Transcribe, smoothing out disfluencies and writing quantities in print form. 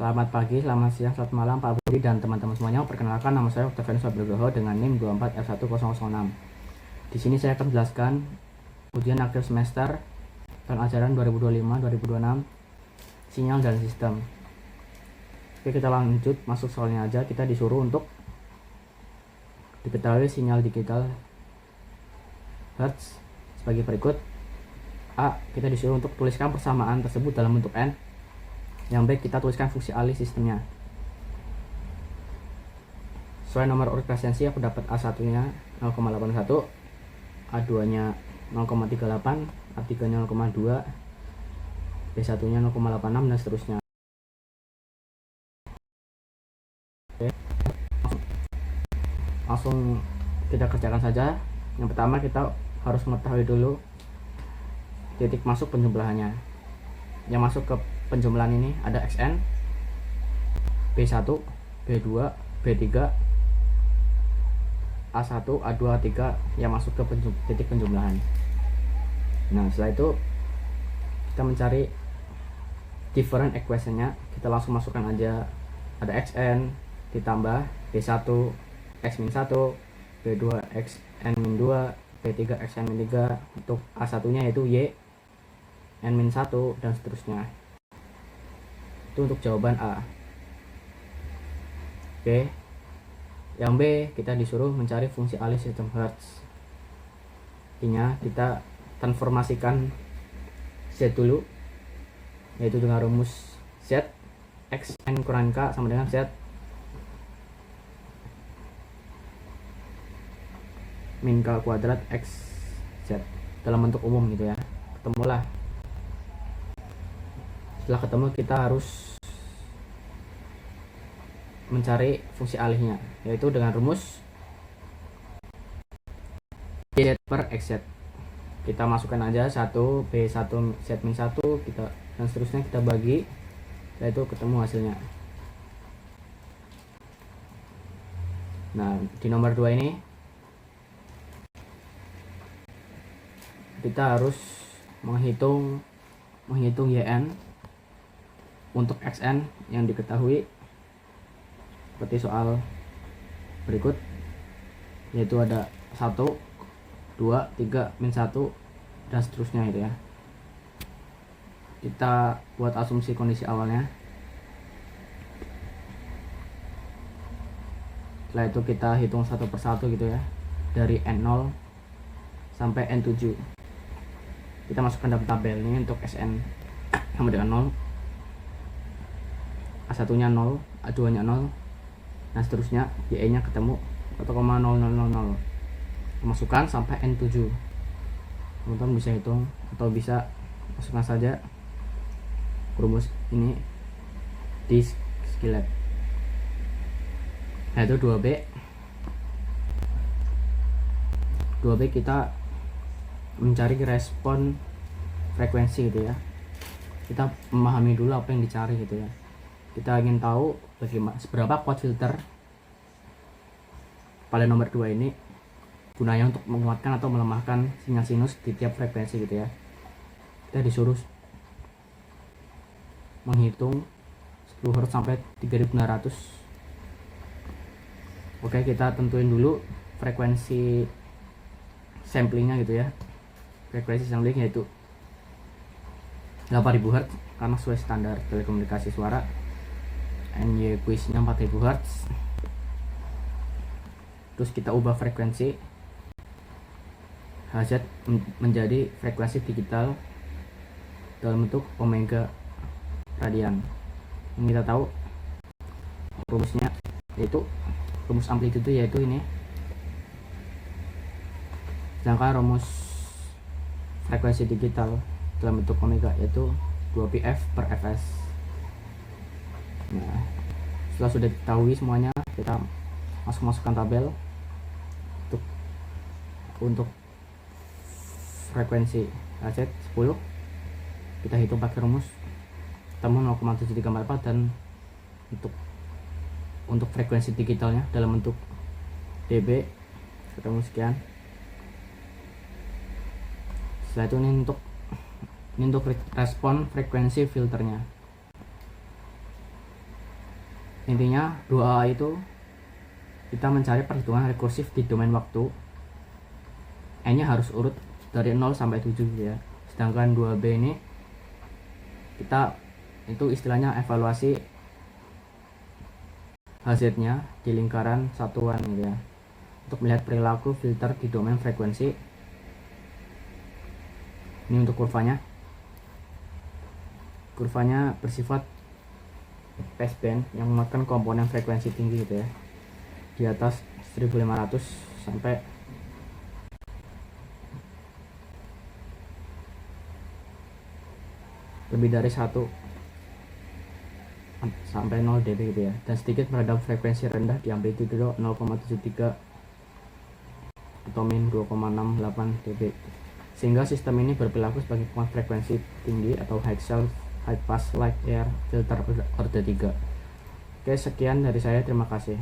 Selamat pagi, selamat siang, selamat malam Pak Budi dan teman-teman semuanya. Perkenalkan, nama saya Octavianus Nugroho dengan NIM 24F1006. Di sini saya akan menjelaskan ujian akhir semester tahun ajaran 2025-2026 sinyal dan sistem. Oke, kita lanjut masuk soalnya aja. Kita disuruh untuk diketahui sinyal digital Hertz sebagai berikut. A. Kita disuruh untuk tuliskan persamaan tersebut dalam bentuk N. Yang B, kita tuliskan fungsi alih sistemnya. Sesuai nomor urut presensi, aku dapat A1 nya 0,81, A2 nya 0,38, A3 nya 0,2, B1 nya 0,86 dan seterusnya. Oke. Langsung kita kerjakan saja. Yang pertama, kita harus mengetahui dulu titik masuk penjumlahannya. Yang masuk ke penjumlahan ini ada XN, B1, B2, B3, A1, A2, A3 yang masuk ke titik penjumlahan. Nah, setelah itu kita mencari different equation-nya. Kita langsung masukkan aja, ada XN ditambah B1 X-1, B2 XN-2, B3 XN-3. Untuk A1 nya yaitu Y N-1 dan seterusnya. Itu untuk jawaban A. Oke. Yang B, kita disuruh mencari fungsi alih sistem Hertz. Artinya kita transformasikan Z dulu, yaitu dengan rumus Z X N kurang K sama dengan Z min K kuadrat X Z dalam bentuk umum gitu ya. Ketemulah. Setelah ketemu, kita harus mencari fungsi alihnya, yaitu dengan rumus Z per XZ. Kita masukkan aja 1 B1 Z min 1 kita, dan seterusnya kita bagi, yaitu ketemu hasilnya. Nah, di nomor 2 ini kita harus menghitung YN untuk XN yang diketahui seperti soal berikut, yaitu ada 1, 2, 3, min 1 dan seterusnya gitu ya. Kita buat asumsi kondisi awalnya. Setelah itu kita hitung satu persatu gitu ya, dari N0 sampai N7. Kita masukkan dalam tabel ini. Untuk SN sama dengan 0, A1 nya 0, A2 nya 0 dan seterusnya. YE nya ketemu 1,0000, masukkan sampai N7. Teman-teman bisa hitung atau bisa masukkan saja rumus ini di Skillab. Nah, itu 2B kita mencari respon frekuensi gitu ya. Kita memahami dulu apa yang dicari gitu ya. Kita ingin tahu bagaimana seberapa kuat filter pada nomor 2 ini gunanya untuk menguatkan atau melemahkan sinyal sinus di tiap frekuensi gitu ya. Kita disuruh menghitung 10 Hz sampai 3900. Oke, kita tentuin dulu frekuensi samplingnya gitu ya. Frekuensi sampling yaitu 8000 Hz karena sesuai standar telekomunikasi suara. NY quiz-nya 4000 Hz. Terus kita ubah frekuensi Hz menjadi frekuensi digital dalam bentuk omega radian. Yang kita tahu rumusnya yaitu rumus amplitude, yaitu ini. Sedangkan rumus frekuensi digital dalam bentuk omega yaitu 2πf per fs. Nah, setelah sudah diketahui semuanya, kita masukkan tabel untuk frekuensi Hz 10. Kita hitung pakai rumus, ketemu 0,7344. Dan untuk frekuensi digitalnya dalam bentuk dB ketemu sekian. Setelah itu ini untuk respon frekuensi filternya. Intinya 2A itu kita mencari perhitungan rekursif di domain waktu, n-nya harus urut dari 0 sampai 7 gitu ya. Sedangkan 2B ini kita itu istilahnya evaluasi hasilnya di lingkaran satuan gitu ya, untuk melihat perilaku filter di domain frekuensi. Ini untuk kurvanya bersifat passband yang memuatkan komponen frekuensi tinggi gitu ya, di atas 1500 sampai lebih dari 1 sampai 0 dB gitu ya, dan sedikit meredam frekuensi rendah di amplitude 0,73 atau min 2,68 dB, sehingga sistem ini berperilaku sebagai penguat frekuensi tinggi atau high pass light air filter order 3. Oke, sekian dari saya, terima kasih.